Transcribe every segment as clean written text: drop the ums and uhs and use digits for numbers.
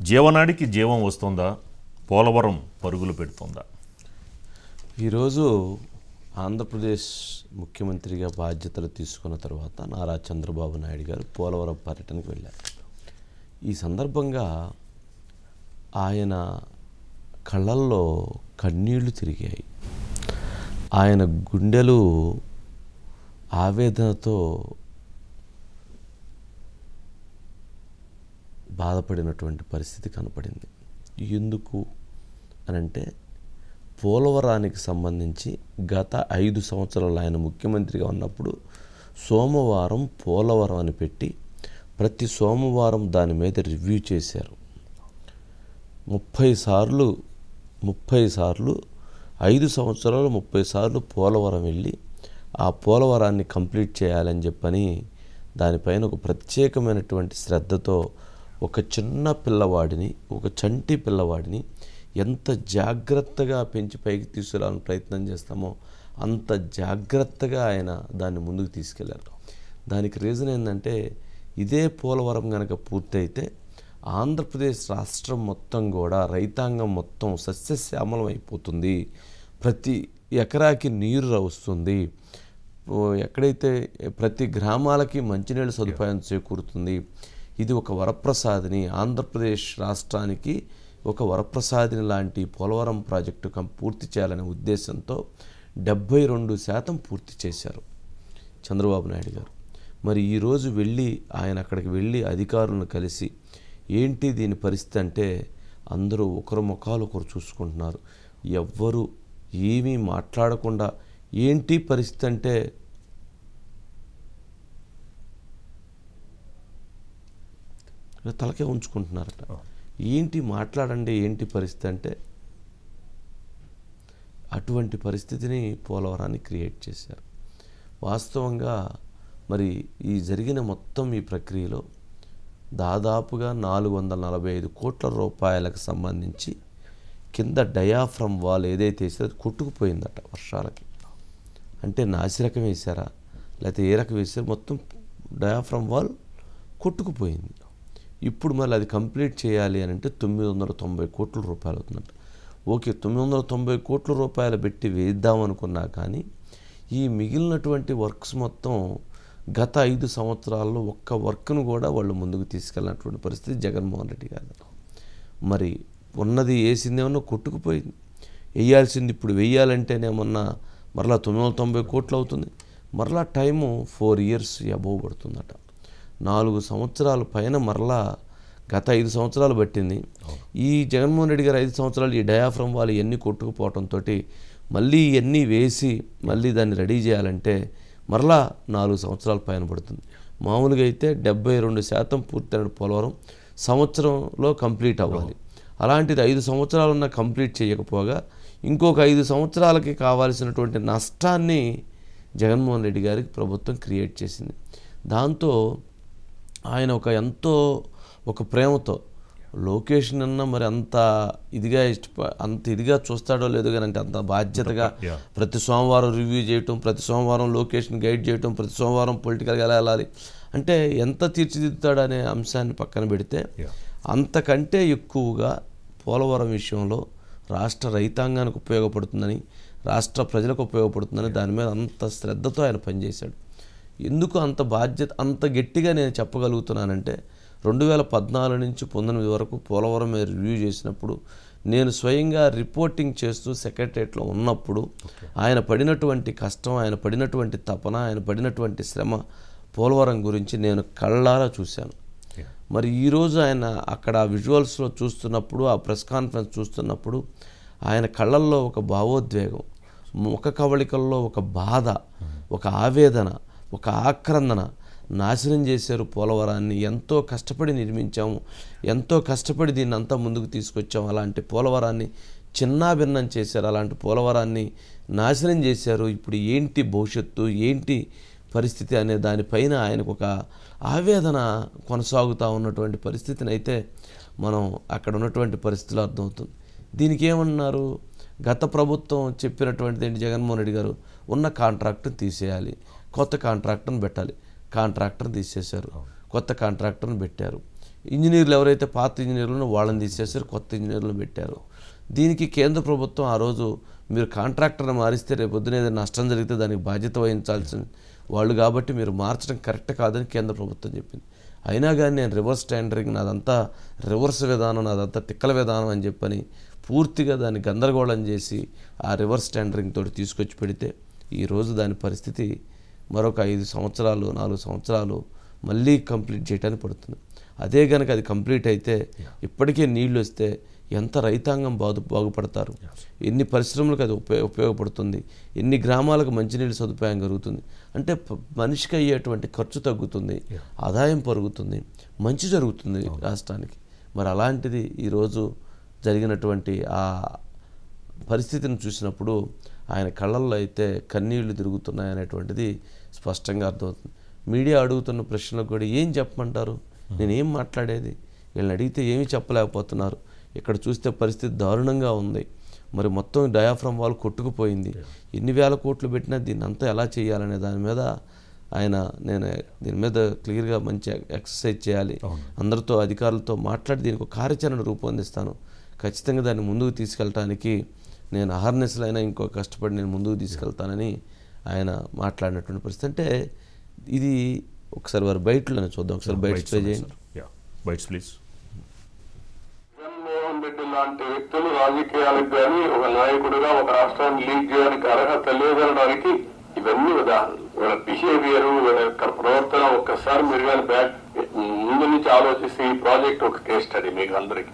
జీవనాడికి జీవం వస్తుందా? పోలవరం పరుగులు పెడుతుందా? ఈరోజు ఆంధ్రప్రదేశ్ ముఖ్యమంత్రిగా బాధ్యతలు తీసుకున్న తర్వాత నారా చంద్రబాబు నాయుడు గారు పోలవరం పర్యటనకు వెళ్ళారు. ఈ సందర్భంగా ఆయన కళ్ళల్లో కన్నీళ్లు తిరిగాయి. ఆయన గుండెలు ఆవేదనతో బాధపడినటువంటి పరిస్థితి కనపడింది. ఎందుకు అనంటే పోలవరానికి సంబంధించి గత 5 సంవత్సరాలు ఆయన ముఖ్యమంత్రిగా ఉన్నప్పుడు సోమవారం పోలవరం అని పెట్టి ప్రతి సోమవారం దాని మీద రివ్యూ చేశారు. 30 సార్లు 5 సంవత్సరాలు 30 సార్లు పోలవరం వెళ్ళి ఆ పోలవరాన్ని కంప్లీట్ చేయాలని చెప్పని దానిపైన ఒక ప్రత్యేకమైనటువంటి శ్రద్ధతో ఒక చిన్న పిల్లవాడిని, ఒక చంటి పిల్లవాడిని ఎంత జాగ్రత్తగా పెంచి పైకి తీసుకురావాలని ప్రయత్నం చేస్తామో అంత జాగ్రత్తగా ఆయన దాన్ని ముందుకు తీసుకెళ్లారు. దానికి రీజన్ ఏంటంటే ఇదే పోలవరం కనుక పూర్తయితే ఆంధ్రప్రదేశ్ రాష్ట్రం మొత్తం కూడా రైతాంగం మొత్తం సస్యశ్యామలం అయిపోతుంది. ప్రతి ఎకరాకి నీరు వస్తుంది. ఎక్కడైతే ప్రతి గ్రామాలకి మంచినీళ్ళ సదుపాయం చేకూరుతుంది. ఇది ఒక వరప్రసాదిని, ఆంధ్రప్రదేశ్ రాష్ట్రానికి ఒక వరప్రసాదిని లాంటి పోలవరం ప్రాజెక్టు పూర్తి చేయాలనే ఉద్దేశంతో 72% పూర్తి చేశారు చంద్రబాబు నాయుడు గారు. మరి ఈరోజు ఆయన అక్కడికి వెళ్ళి అధికారులను కలిసి ఏంటి దీని పరిస్థితి అంటే అందరూ ఒకరి ముఖాలు ఒకరు చూసుకుంటున్నారు. ఎవ్వరూ ఏమీ మాట్లాడకుండా ఏంటి పరిస్థితి అంటే తలకే ఉంచుకుంటున్నారట. ఏంటి మాట్లాడండి, ఏంటి పరిస్థితి అంటే అటువంటి పరిస్థితిని పోలవరాన్ని క్రియేట్ చేశారు. వాస్తవంగా మరి ఈ జరిగిన మొత్తం ఈ ప్రక్రియలో దాదాపుగా 445 కోట్ల రూపాయలకు సంబంధించి కింద డయాఫ్రమ్ వాల్ ఏదైతే వేసారో అది కొట్టుకుపోయిందట వర్షాలకి. అంటే నాసిరకం వేశారా లేకపోతే ఏ రకం వేసారు, మొత్తం డయాఫ్రమ్ వాల్ కొట్టుకుపోయింది. ఇప్పుడు మళ్ళీ అది కంప్లీట్ చేయాలి అని అంటే 990 కోట్ల రూపాయలు అవుతుందంట. ఓకే, 990 కోట్ల రూపాయలు పెట్టి వేద్దామనుకున్నా కానీ ఈ మిగిలినటువంటి వర్క్స్ మొత్తం గత 5 సంవత్సరాల్లో ఒక్క వర్క్ను కూడా వాళ్ళు ముందుకు తీసుకెళ్ళినటువంటి పరిస్థితి జగన్మోహన్ రెడ్డి గారు. మరి ఉన్నది వేసిందేమన్నా కొట్టుకుపోయింది. వేయాల్సింది ఇప్పుడు వేయాలంటేనేమన్నా మరలా 990 కోట్లు అవుతుంది. మరలా టైము 4 years అబోవ్ పడుతుందట. 4 సంవత్సరాల పైన మరలా గత 5 సంవత్సరాలు పట్టింది. ఈ జగన్మోహన్ రెడ్డి గారు 5 సంవత్సరాలు ఈ డయాఫ్రమ్ వాళ్ళు ఇవన్నీ కొట్టుకుపోవడంతో మళ్ళీ ఇవన్నీ వేసి మళ్ళీ దాన్ని రెడీ చేయాలంటే మరలా 4 సంవత్సరాల పైన పడుతుంది. మామూలుగా అయితే 72% పూర్తయిన పోలవరం సంవత్సరంలో కంప్లీట్ అవ్వాలి. అలాంటిది 5 సంవత్సరాలున్న కంప్లీట్ చేయకపోగా ఇంకొక 5 సంవత్సరాలకి కావాల్సినటువంటి నష్టాన్ని జగన్మోహన్ రెడ్డి గారికి ప్రభుత్వం క్రియేట్ చేసింది. దాంతో ఆయన ఎంతో ప్రేమతో లొకేషన్ అన్నా మరి అంత ఇదిగా చూస్తాడో లేదో కానీ అంటే అంత బాధ్యతగా ప్రతి సోమవారం రివ్యూ చేయటం, ప్రతి సోమవారం లొకేషన్ గైడ్ చేయటం, ప్రతి సోమవారం పొలిటికల్గా ఎలా వెళ్ళాలి అంటే ఎంత తీర్చిదిద్దుతాడనే అంశాన్ని పక్కన పెడితే అంతకంటే ఎక్కువగా పోలవరం విషయంలో రాష్ట్ర రైతాంగానికి ఉపయోగపడుతుందని, రాష్ట్ర ప్రజలకు ఉపయోగపడుతుందని దాని మీద అంత శ్రద్ధతో ఆయన పనిచేశాడు. ఎందుకు అంత బాధ్యత అంత గట్టిగా నేను చెప్పగలుగుతున్నానంటే 2014 నుంచి 2019 వరకు పోలవరం మీద రివ్యూ చేసినప్పుడు నేను స్వయంగా రిపోర్టింగ్ చేస్తూ సెక్రటరియట్లో ఉన్నప్పుడు ఆయన పడినటువంటి కష్టం, ఆయన పడినటువంటి తపన, ఆయన పడినటువంటి శ్రమ పోలవరం గురించి నేను కళ్ళారా చూశాను. మరి ఈరోజు ఆయన అక్కడ విజువల్స్లో చూస్తున్నప్పుడు, ఆ ప్రెస్ కాన్ఫరెన్స్ చూస్తున్నప్పుడు ఆయన కళ్ళల్లో ఒక భావోద్వేగం, ముఖ కవళికల్లో ఒక బాధ, ఒక ఆవేదన, ఒక ఆక్రందన. నాశనం చేశారు పోలవరాన్ని, ఎంతో కష్టపడి నిర్మించాము, ఎంతో కష్టపడి దీన్ని అంతా ముందుకు తీసుకొచ్చాము, అలాంటి పోలవరాన్ని చిన్నాభిన్నం చేశారు, అలాంటి పోలవరాన్ని నాశనం చేశారు. ఇప్పుడు ఏంటి భవిష్యత్తు, ఏంటి పరిస్థితి అనే దానిపైన ఆయనకు ఒక ఆవేదన కొనసాగుతూ ఉన్నటువంటి పరిస్థితిని అయితే మనం అక్కడ ఉన్నటువంటి పరిస్థితులు అర్థమవుతుంది. దీనికి ఏమన్నారు, గత ప్రభుత్వం చెప్పినటువంటిది ఏంటి, జగన్మోహన్ రెడ్డి గారు ఉన్న కాంట్రాక్ట్ని తీసేయాలి, కొత్త కాంట్రాక్టర్ని పెట్టాలి. కాంట్రాక్టర్ తీసేశారు, కొత్త కాంట్రాక్టర్ని పెట్టారు. ఇంజనీర్లు ఎవరైతే పాత ఇంజనీర్లను వాళ్ళని తీసేసారు, కొత్త ఇంజనీర్లను పెట్టారు. దీనికి కేంద్ర ప్రభుత్వం ఆ రోజు మీరు కాంట్రాక్టర్ని మారిస్తే రేపు పొద్దున ఏదైనా నష్టం జరిగితే దానికి బాధ్యత వహించాల్సిన వాళ్ళు కాబట్టి మీరు మార్చడం కరెక్ట్ కాదని కేంద్ర ప్రభుత్వం చెప్పింది. అయినా కానీ నేను రివర్స్ టెండరింగ్, నాదంతా రివర్స్ విధానం, నాదంతా తిక్కల విధానం అని చెప్పని పూర్తిగా దాన్ని గందరగోళం చేసి ఆ రివర్స్ టెండరింగ్ తోటి తీసుకొచ్చి పెడితే ఈరోజు దాని పరిస్థితి మరొక 5 సంవత్సరాలు 4 సంవత్సరాలు మళ్ళీ కంప్లీట్ చేయడానికి పడుతుంది. అదే కనుక అది కంప్లీట్ అయితే ఇప్పటికే నీళ్ళు వస్తే ఎంత రైతాంగం బాగుపడతారు, ఎన్ని పరిశ్రమలకు అది ఉపయోగపడుతుంది, ఎన్ని గ్రామాలకు మంచినీళ్ళు సదుపాయం కలుగుతుంది. అంటే మనిషికి అయ్యేటువంటి ఖర్చు తగ్గుతుంది, ఆదాయం పెరుగుతుంది, మంచి జరుగుతుంది రాష్ట్రానికి. మరి అలాంటిది ఈరోజు జరిగినటువంటి ఆ పరిస్థితిని చూసినప్పుడు ఆయన కళ్ళల్లో అయితే కన్నీళ్లు తిరుగుతున్నాయనేటువంటిది స్పష్టంగా అర్థమవుతుంది. మీడియా అడుగుతున్న ప్రశ్నలకు కూడా ఏం చెప్పమంటారు, నేనేం మాట్లాడేది, వీళ్ళని అడిగితే ఏమీ చెప్పలేకపోతున్నారు. ఇక్కడ చూస్తే పరిస్థితి దారుణంగా ఉంది. మరి మొత్తం డయాఫ్రమ్ వాల్ కొట్టుకుపోయింది. ఎన్ని వేల కోట్లు పెట్టినా దీన్ని అంతా ఎలా చేయాలనే దాని మీద నేను దీని మీద క్లియర్గా మంచి ఎక్సర్సైజ్ చేయాలి, అందరితో అధికారులతో మాట్లాడి దీనికి ఒక కార్యాచరణ రూపొందిస్తాను, ఖచ్చితంగా దాన్ని ముందుకు తీసుకెళ్ళటానికి నేను అహర్నెస్లో అయినా ఇంకో కష్టపడి నేను ముందుకు తీసుకెళ్తానని ఆయన మాట్లాడినటువంటి పరిస్థితి. అంటే ఇది ఒకసారి వారు బయటలోనే చూద్దాం, ఒకసారి బయట ప్లే చేయండి. జగన్మోహన్ రెడ్డి లాంటి వ్యక్తులు రాజకీయాలకు కానీ ఒక నాయకుడిగా ఒక రాష్ట్రాన్ని లీడ్ చేయడానికి అర్హత లేదనడానికి ఇవన్నీ ఉదాహరణలు. వీళ్ళ బిహేవియర్, వీళ్ళ యొక్క ప్రవర్తన ఒక్కసారి మీరు కానీ బ్యాక్ ముందు నుంచి ఆలోచిస్తే ఈ ప్రాజెక్ట్ ఒక కేస్ స్టడీ మీకు అందరికి.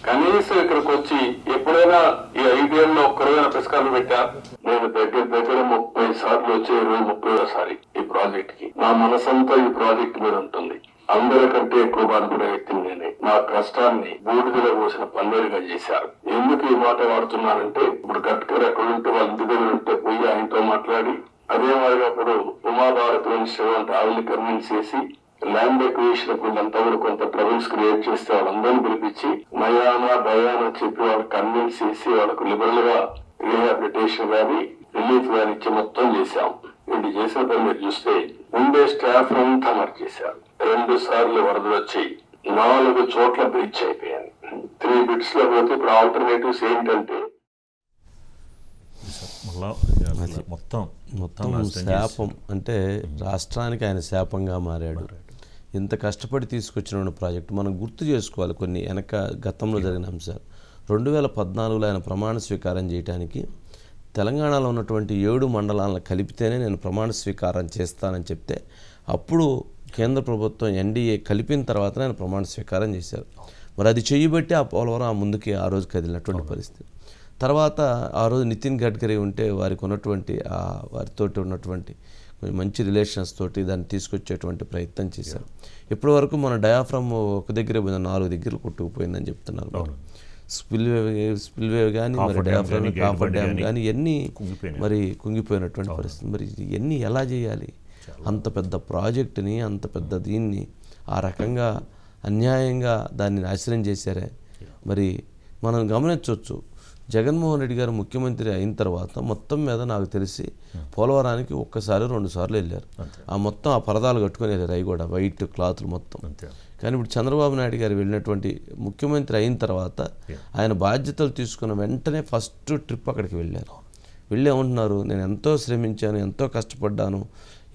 కనీసం ఇక్కడికి వచ్చి ఎప్పుడైనా ఈ 5 ఏళ్ళలో ఒక్కరోజైనా పురస్కారాలు పెట్టారు? నేను దగ్గర 30 సార్లు వచ్చే 30వ ఈ ప్రాజెక్ట్ కి నా మనసంతా ఈ ప్రాజెక్ట్ మీద ఉంటుంది. అందరికంటే ఎక్కువ బాధపడే వ్యక్తిని నేనే. నా కష్టాన్ని బూడిదలో పోసిన పన్నీరుగా చేశారు. ఎందుకు ఈ మాట వాడుతున్నానంటే, ఇప్పుడు గట్కర్ ఎక్కడ ఉంటే వాళ్ళ ఇంటి దగ్గర ఉంటే పోయి ఆయనతో మాట్లాడి, అదే మాదిరిగా ఇప్పుడు ఉమాభారత్ మినిస్టర్ అంటే ఆవిల్ని కన్విన్స్ చేసి ల్యాండ్ ఎక్విజిషన్ వీళ్ళంతా కూడా కొంత ట్రబుల్స్ క్రియేట్ చేస్తే వాళ్ళందరినీ పిలిపించి భయానా చెప్పి వాళ్ళకి కన్విన్స్ చేసి వాళ్ళకు లిబరల్ గా రీహాబిలిటేషన్ కానీ రిలీఫ్ కానీ ఇచ్చి మొత్తం చేశాం. వీళ్ళు చేసిన పని మీరు చూస్తే ఉండే స్టాఫ్ అంతా మార్చేశారు. 2 సార్లు వరదలు వచ్చి 4 చోట్ల బ్రీచ్ అయిపోయాయి. 3 బిట్స్ లో పోతే ఇప్పుడు ఆల్టర్నేటివ్స్ ఏంటంటే మొత్తం శాపం. అంటే రాష్ట్రానికి ఆయన శాపంగా మారాడు. ఇంత కష్టపడి తీసుకొచ్చిన ప్రాజెక్టు మనం గుర్తు చేసుకోవాలి. కొన్ని గతంలో జరిగిన అంశాలు 2014లో ఆయన ప్రమాణ స్వీకారం చేయడానికి తెలంగాణలో ఉన్నటువంటి 7 మండలాలను కలిపితేనే నేను ప్రమాణ స్వీకారం చేస్తానని చెప్తే అప్పుడు కేంద్ర ప్రభుత్వం ఎన్డీఏ కలిపిన తర్వాత ఆయన ప్రమాణ స్వీకారం చేశారు. మరి అది చేయబట్టి ఆ పోలవరం ముందుకి ఆ రోజు కదిలినటువంటి పరిస్థితి. తర్వాత ఆ రోజు నితిన్ గడ్కరీ ఉంటే వారికి ఉన్నటువంటి వారితోటి ఉన్నటువంటి మంచి రిలేషన్స్ తోటి దాన్ని తీసుకొచ్చేటువంటి ప్రయత్నం చేశారు. ఇప్పటి వరకు మన డయాఫ్రమ్ ఒక దగ్గరే 4 దగ్గర కొట్టుకుపోయిందని చెప్తున్నారు. స్పిల్వే కానీ మరి డయాఫ్రమ్ కాఫర్ డ్యామ్ కానీ ఇవన్నీ మరి కుంగిపోయినటువంటి పరిస్థితి. మరి ఇవన్నీ ఎలా చేయాలి? అంత పెద్ద ప్రాజెక్టుని, అంత పెద్ద దీన్ని ఆ రకంగా అన్యాయంగా దాన్ని నాశనం చేశారే. మరి మనం గమనించవచ్చు, జగన్మోహన్ రెడ్డి గారు ముఖ్యమంత్రి అయిన తర్వాత మొత్తం మీద నాకు తెలిసి పోలవరానికి 1 సారి 2 సార్లు వెళ్ళారు. ఆ మొత్తం ఆ పరదాలు కట్టుకొని వెళ్ళారు, అవి కూడా వైట్ క్లాతులు మొత్తం. కానీ ఇప్పుడు చంద్రబాబు నాయుడు గారు వెళ్ళినటువంటి ముఖ్యమంత్రి అయిన తర్వాత ఆయన బాధ్యతలు తీసుకున్న వెంటనే ఫస్ట్ ట్రిప్ అక్కడికి వెళ్ళారు. వెళ్ళి ఏమంటున్నారు, నేను ఎంతో శ్రమించాను, ఎంతో కష్టపడ్డాను,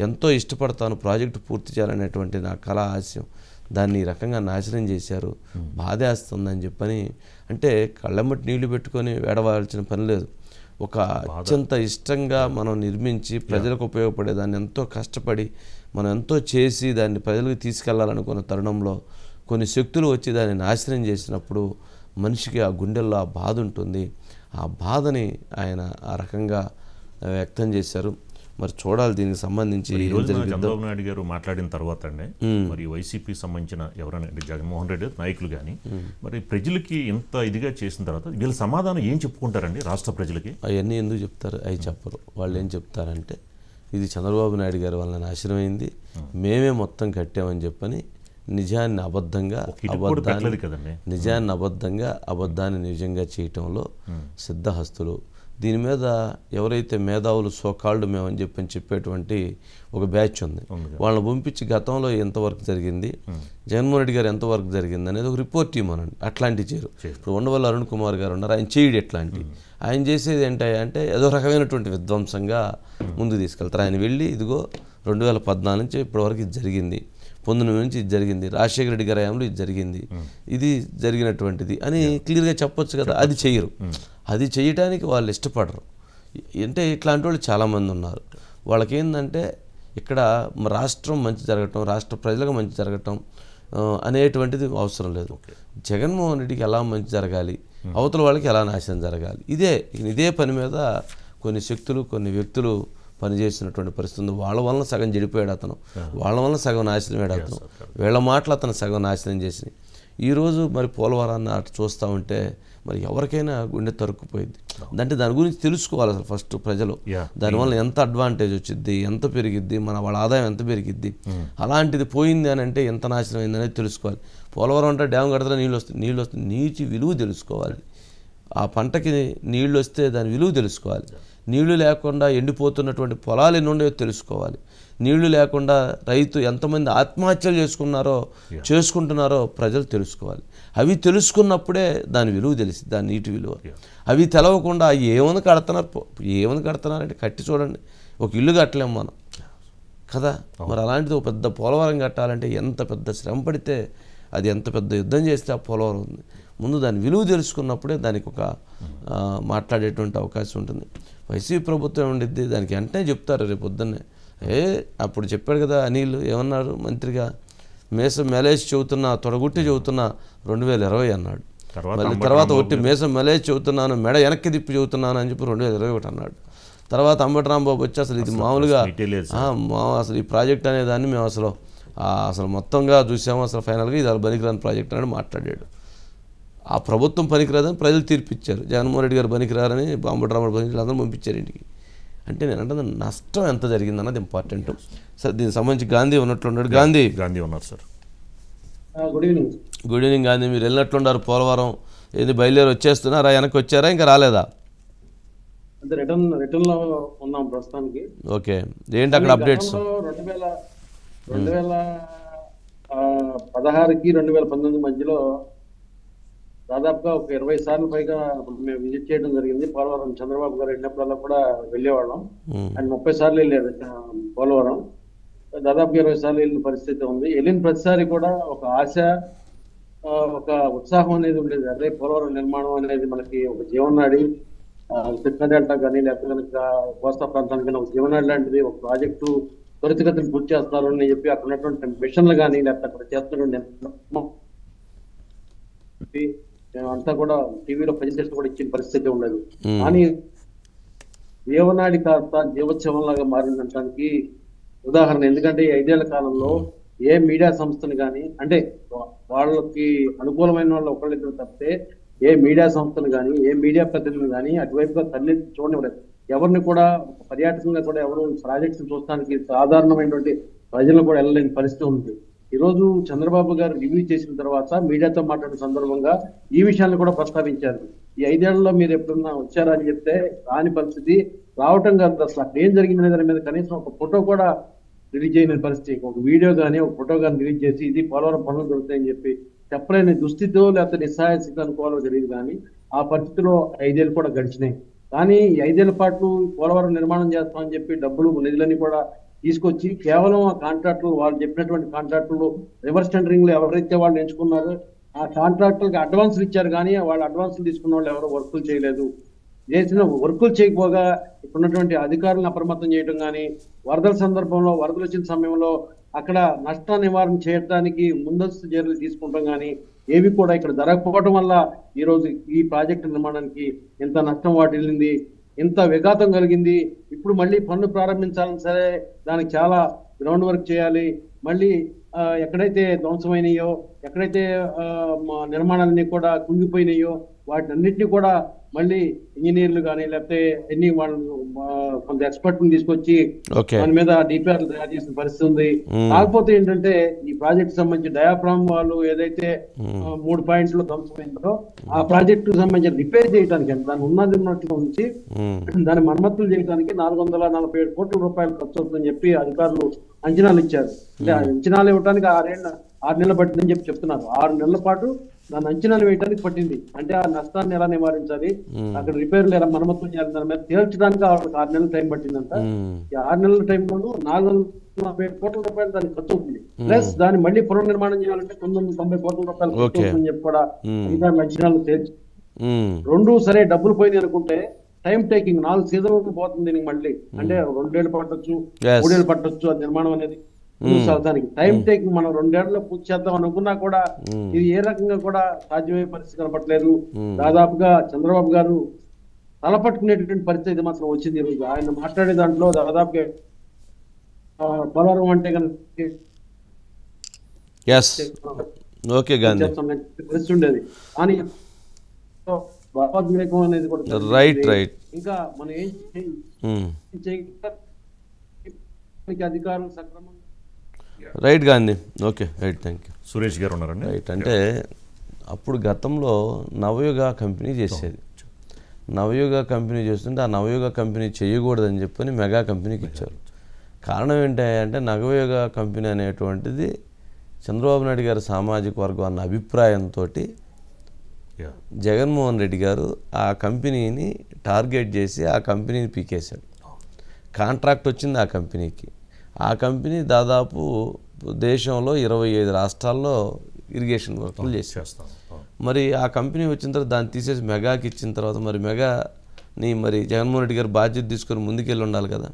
ఎంతో ఇష్టపడతాను, ప్రాజెక్టు పూర్తి చేయాలనేటువంటి నా కళ ఆశయం, దాన్ని ఈ రకంగా నాశనం చేశారు, బాధేస్తుందని చెప్పని. అంటే కళ్ళెమ్మటి నీళ్లు పెట్టుకొని వేడవాల్సిన పని లేదు. ఒక అత్యంత ఇష్టంగా మనం నిర్మించి ప్రజలకు ఉపయోగపడేదాన్ని ఎంతో కష్టపడి మనం ఎంతో చేసి దాన్ని ప్రజలకు తీసుకెళ్లాలనుకున్న తరుణంలో కొన్ని శక్తులు వచ్చి దాన్ని నాశనం చేసినప్పుడు మనిషికి ఆ గుండెల్లో ఆ బాధ ఉంటుంది. ఆ బాధని ఆయన ఆ రకంగా వ్యక్తం చేశారు. మరి చూడాలి దీనికి సంబంధించి. చంద్రబాబు నాయుడు గారు మాట్లాడిన తర్వాత అండి, మరి వైసీపీ సంబంధించిన ఎవరైనా జగన్మోహన్ రెడ్డి నాయకులు కానీ మరి ప్రజలకి ఇంత ఇదిగా చేసిన తర్వాత వీళ్ళ సమాధానం ఏం చెప్పుకుంటారండి రాష్ట్ర ప్రజలకి? అవన్నీ ఎందుకు చెప్తారు? అవి చెప్పరు. వాళ్ళు ఏం చెప్తారంటే ఇది చంద్రబాబు నాయుడు గారి వల్ల నాశనమైంది, మేమే మొత్తం కట్టామని చెప్పని నిజాన్ని అబద్ధంగా అబద్ధాన్ని నిజంగా చేయటంలో సిద్ధహస్తులు. దీని మీద ఎవరైతే మేధావులు సోకాల్డ్ మేమని చెప్పేటువంటి ఒక బ్యాచ్ ఉంది. వాళ్ళని పంపించి గతంలో ఎంతవరకు జరిగింది, జగన్మోహన్ రెడ్డి గారు ఎంతవరకు జరిగింది అనేది ఒక రిపోర్ట్ ఇవ్వమనండి. అట్లాంటివి చేయరు. ఇప్పుడు ఉండవల్లి అరుణ్ కుమార్ గారు ఉన్నారు, ఆయన చేయడు ఎట్లాంటి. ఆయన చేసేది ఏంటంటే ఏదో రకమైనటువంటి విధ్వంసంగా ముందుకు తీసుకెళ్తారు. ఆయన వెళ్ళి ఇదిగో 2014 నుంచి ఇప్పటివరకు ఇది జరిగింది, పొందున నుంచి ఇది జరిగింది, రాజశేఖర రెడ్డి గారి హయాంలో ఇది జరిగింది, ఇది జరిగినటువంటిది అని క్లియర్గా చెప్పొచ్చు కదా. అది చేయరు. అది చేయడానికి వాళ్ళు ఇష్టపడరు. అంటే ఇట్లాంటి వాళ్ళు చాలామంది ఉన్నారు. వాళ్ళకి ఏంటంటే ఇక్కడ రాష్ట్రం మంచి జరగటం, రాష్ట్ర ప్రజలకు మంచి జరగటం అనేటువంటిది అవసరం లేదు. జగన్మోహన్ రెడ్డికి ఎలా మంచి జరగాలి, అవతల వాళ్ళకి ఎలా నాశనం జరగాలి, ఇదే పని మీద కొన్ని శక్తులు కొన్ని వ్యక్తులు పనిచేసినటువంటి పరిస్థితి. వాళ్ళ వలన సగం చెడిపోయాడు అతను, వాళ్ళ వలన సగం నాశనమయ్యాడు అతను, వీళ్ళ మాటలు అతను సగం నాశనం చేసి. ఈరోజు మరి పోలవరాన్ని అటు చూస్తూ ఉంటే మరి ఎవరికైనా గుండె తరుక్కుపోయింది. అంటే దాని గురించి తెలుసుకోవాలి అసలు ఫస్ట్ ప్రజలు. దానివల్ల ఎంత అడ్వాంటేజ్ వచ్చింది, ఎంత పెరిగిద్ది, వాళ్ళ ఆదాయం ఎంత పెరిగిద్ది, అలాంటిది పోయింది అని అంటే ఎంత నాశనం అయింది అనేది తెలుసుకోవాలి. పోలవరం అంటే డ్యామ్ కడితే నీళ్ళు వస్తాయి, నీటి విలువ తెలుసుకోవాలి. ఆ పంటకి నీళ్ళు వస్తే దాని విలువ తెలుసుకోవాలి. నీళ్లు లేకుండా ఎండిపోతున్నటువంటి పొలాలు ఎన్ని ఉన్నాయో తెలుసుకోవాలి. నీళ్లు లేకుండా రైతు ఎంతమంది ఆత్మహత్యలు చేసుకుంటున్నారో ప్రజలు తెలుసుకోవాలి. అవి తెలుసుకున్నప్పుడే దాని విలువ తెలిసి, దాని నీటి విలువ. అవి తెలవకుండా ఏమని కడుతున్నారంటే కట్టి చూడండి, ఒక ఇల్లు కట్టలేము మనం కదా. మరి అలాంటిది ఒక పెద్ద పోలవరం కట్టాలంటే ఎంత పెద్ద శ్రమ పడితే, అది ఎంత పెద్ద యుద్ధం చేస్తే ఆ పోలవరం ఉంది. ముందు దాని విలువ తెలుసుకున్నప్పుడే దానికి ఒక మాట్లాడేటువంటి అవకాశం ఉంటుంది. వైసీపీ ప్రభుత్వం ఉండిద్ది, దానికి వెంటనే చెప్తారు రేపు పొద్దున్నే. అప్పుడు చెప్పాడు కదా అనిల్, ఏమన్నారు మంత్రిగా, మేసం మెలేసి చెబుతున్నా, తొడగుట్టి చెబుతున్నా 2020 అన్నాడు. మళ్ళీ తర్వాత ఒట్టి మేసం మెలేసి చెబుతున్నాను, మెడ వెనక్కి తిప్పి చెబుతున్నాను అని చెప్పి 2021 అన్నాడు. తర్వాత అంబటి రాంబాబు వచ్చి అసలు ఇది మామూలుగా అసలు ఈ ప్రాజెక్ట్ అనే దాన్ని మేము అసలు మొత్తంగా చూసాము, అసలు ఫైనల్గా ఇది పనికిరాని ప్రాజెక్ట్ అని మాట్లాడాడు. ఆ ప్రభుత్వం పనికిరాదని ప్రజలు తీర్పిచ్చారు. జగన్మోహన్ రెడ్డి గారు పనికిరారని అంబటి రాంబాబు పనికిరారు అందరూ పంపించారు ఇంటికి. అంటే నేను అంటే నష్టం ఎంత జరిగిందన్నది ఇంపార్టెంట్. సార్ దీనికి సంబంధించి గాంధీ ఉన్నట్లున్నాడు. గాంధీ ఉన్నారు సార్. Good evening Gandhi. మీరు వెళ్ళినట్లున్నారు పోలవరం, ఏది బయలుదేరి వచ్చేస్తున్నారా, వెనక్కి వచ్చారా, ఇంకా రాలేదా? అంటే రిటర్న్ లో ఉన్నాం ప్రస్తుతానికి. ఓకే, ఏంటి అక్కడ అప్డేట్స్? 2016కి 2019 మధ్యలో దాదాపుగా ఒక 20 సార్లు పైగా మేము విజిట్ చేయడం జరిగింది. పోలవరం చంద్రబాబు గారు వెళ్ళినప్పుడల్లా కూడా వెళ్ళేవాళ్ళం. ఆయన 30 సార్లు వెళ్ళారు పోలవరం. దాదాపు 20 సార్లు వెళ్ళిన పరిస్థితి ఉంది. వెళ్ళిన ప్రతిసారి కూడా ఒక ఆశ, ఒక ఉత్సాహం అనేది ఉండేది. అదే పోలవరం నిర్మాణం అనేది మనకి ఒక జీవనాడి, కృష్ణా డెల్టా కానీ లేకపోతే కనుక కోస్తా ప్రాంతానికి ఒక జీవనాడి లాంటిది. ఒక ప్రాజెక్టు త్వరితగతిని పూర్తి చేస్తున్నారు అని చెప్పి అక్కడ ఉన్నటువంటి మిషన్లు కానీ లేకపోతే అక్కడ చేస్తున్నటువంటి అంతా కూడా టీవీలో ప్రజెంటేషన్ కూడా ఇచ్చిన పరిస్థితి ఉండదు. కానీ జీవనాడి కాస్త జీవోత్సవంలాగా మారిందనడానికి ఉదాహరణ. ఎందుకంటే ఈ 5 ఏళ్ల కాలంలో ఏ మీడియా సంస్థను కానీ, అంటే వాళ్ళకి అనుకూలమైన వాళ్ళు ఒకళ్ళిద్దరు తప్పితే ఏ మీడియా సంస్థను కానీ ఏ మీడియా ప్రతినిధులు కానీ అటువైపుగా తల్లి చూడనివ్వలేదు. ఎవరిని కూడా పర్యాటకంగా కూడా ఎవరు ప్రాజెక్ట్స్ చూడడానికి సాధారణమైనటువంటి ప్రజలను కూడా వెళ్ళలేని పరిస్థితి ఉంది. ఈ రోజు చంద్రబాబు గారు రివ్యూ చేసిన తర్వాత మీడియాతో మాట్లాడిన సందర్భంగా ఈ విషయాన్ని కూడా ప్రస్తావించారు. ఈ 5 ఏళ్లలో మీరు ఎప్పుడన్నా వచ్చారా అని చెప్తే రాని పరిస్థితి, రావటం కాదు అసలు అక్కడ ఏం జరిగిందనే దాని మీద కనీసం ఒక ఫోటో కూడా రిలీజ్ చేయని పరిస్థితి. ఒక వీడియో కానీ ఒక ఫోటో కానీ రిలీజ్ చేసి ఇది పోలవరం పనులు దొరుకుతాయని చెప్పి చెప్పలేని దుస్థితిలో లేకపోతే నిస్సహాయ స్థితి అనుకోవాలో తెలియదు. కానీ ఆ పరిస్థితిలో 5 ఏళ్ళు కూడా గడిచినాయి. కానీ ఈ 5 ఏళ్ల పాటు పోలవరం నిర్మాణం చేస్తామని చెప్పి డబ్బులు నిధులని కూడా తీసుకొచ్చి కేవలం ఆ కాంట్రాక్టులు, వాళ్ళు చెప్పినటువంటి కాంట్రాక్టులు రివర్స్ టెండరింగ్ లో ఎవరైతే వాళ్ళు ఎంచుకున్నారో ఆ కాంట్రాక్టులకి అడ్వాన్సులు ఇచ్చారు. కానీ వాళ్ళు అడ్వాన్సులు తీసుకున్న వాళ్ళు ఎవరో వర్కులు చేయలేదు. చేసిన వర్కులు చేయకపోగా ఇప్పుడున్నటువంటి అధికారులను అప్రమత్తం చేయడం కానీ, వరదల సందర్భంలో వరదలు వచ్చిన సమయంలో అక్కడ నష్ట నివారణ చేయడానికి ముందస్తు చర్యలు తీసుకుంటాం కానీ ఏవి కూడా ఇక్కడ జరగకపోవడం వల్ల ఈరోజు ఈ ప్రాజెక్టు నిర్మాణానికి ఎంత నష్టం వాటిల్లింది, ఎంత విఘాతం కలిగింది. ఇప్పుడు మళ్ళీ పన్ను ప్రారంభించాలని సరే దానికి చాలా గ్రౌండ్ వర్క్ చేయాలి. మళ్ళీ ఎక్కడైతే ధ్వంసమైనయో, ఎక్కడైతే నిర్మాణాలన్నీ కూడా కుంగిపోయినాయో వాటిని అన్నింటినీ కూడా మళ్ళీ ఇంజనీర్లు కానీ లేకపోతే ఎన్ని వాళ్ళు కొంత ఎక్స్పర్ట్ ని తీసుకొచ్చి ఓకే దాని మీద డిపిఆర్ తయారు చేసిన పరిస్థితి ఉంది. కాకపోతే ఏంటంటే ఈ ప్రాజెక్ట్ సంబంధించి డయాఫ్రామ్ వాళ్ళు ఏదైతే 3 పాయింట్లు ధ్వంసమైందో ఆ ప్రాజెక్టు సంబంధించి రిపేర్ చేయడానికి దాన్ని ఉన్నట్టుగా ఉంచి దాని మరమ్మతులు చేయడానికి 447 కోట్ల రూపాయలు ఖర్చు అవుతుందని చెప్పి అధికారులు అంచనాలు ఇచ్చారు. అంటే ఆ అంచనాలు ఇవ్వడానికి 6 నెలలు పట్టిందని చెప్పి చెప్తున్నారు. 6 నెలల పాటు దాని అంచనాలు వేయడానికి పట్టింది. అంటే ఆ నష్టాన్ని ఎలా నివారించాలి, అక్కడ రిపేర్లు ఎలా మరమ్మతులు చేయాలి దాని మీద తేల్చడానికి 6 నెలల టైం పట్టిందంట. ఈ 6 నెలల టైంలో 447 కోట్ల రూపాయలు దానికి ఖర్చు అవుతుంది. ప్లస్ దాన్ని మళ్ళీ పునర్నిర్మాణం చేయాలంటే 990 కోట్ల రూపాయలు ఖర్చు అవుతుందని చెప్పి కూడా అధికారులు అంచనాలు తేల్చి రెండు సరే డబ్బులు పోయింది అనుకుంటే టైం టేకింగ్ 4 సీజన్లు పోతుంది దీనికి మళ్ళీ. అంటే 2 ఏళ్ళు పట్టొచ్చు, 3 ఏళ్ళు పట్టొచ్చు ఆ నిర్మాణం అనేది సాధానికి. టైం టేకింగ్ మనం 2 ఏళ్లలో పూర్తి చేద్దాం అనుకున్నా కూడా ఇది ఏ రకంగా కూడా సాధ్యమయ్యే పరిస్థితి కనపట్లేదు. దాదాపుగా చంద్రబాబు గారు తలపట్టుకునేటువంటి పరిస్థితి మాత్రం వచ్చింది ఈరోజు. ఆయన మాట్లాడే దాంట్లో దాదాపుగా పోలవరం అంటే పరిస్థితి ఉండేది. కానీ భావోద్వేగం అనేది కూడా రైట్ ఇంకా మనం ఏం అధికారులు సక్రమంగా right Gandhi. Okay right, thank you. Suresh గారు ఉన్నారండి. రైట్, అంటే అప్పుడు గతంలో నవయుగ కంపెనీ చేసేది. నవయుగ కంపెనీ చేస్తుంటే ఆ నవయుగ కంపెనీ చేయకూడదని చెప్పని మెగా కంపెనీకి ఇచ్చారు. కారణం ఏంటంటే నవయుగ కంపెనీ అనేటువంటిది చంద్రబాబు నాయుడు గారి సామాజిక వర్గం అన్న అభిప్రాయంతో జగన్మోహన్ రెడ్డి గారు ఆ కంపెనీని టార్గెట్ చేసి ఆ కంపెనీని పీకేశాడు. కాంట్రాక్ట్ వచ్చింది ఆ కంపెనీకి. ఆ కంపెనీ దాదాపు దేశంలో 25 రాష్ట్రాల్లో ఇరిగేషన్ వర్కులు చేసేస్తాం. మరి ఆ కంపెనీ వచ్చిన తర్వాత దాన్ని తీసేసి మెగాకి ఇచ్చిన తర్వాత మరి మెగాని మరి జగన్మోహన్ రెడ్డి గారు బాధ్యత తీసుకొని ముందుకెళ్ళి ఉండాలి కదా.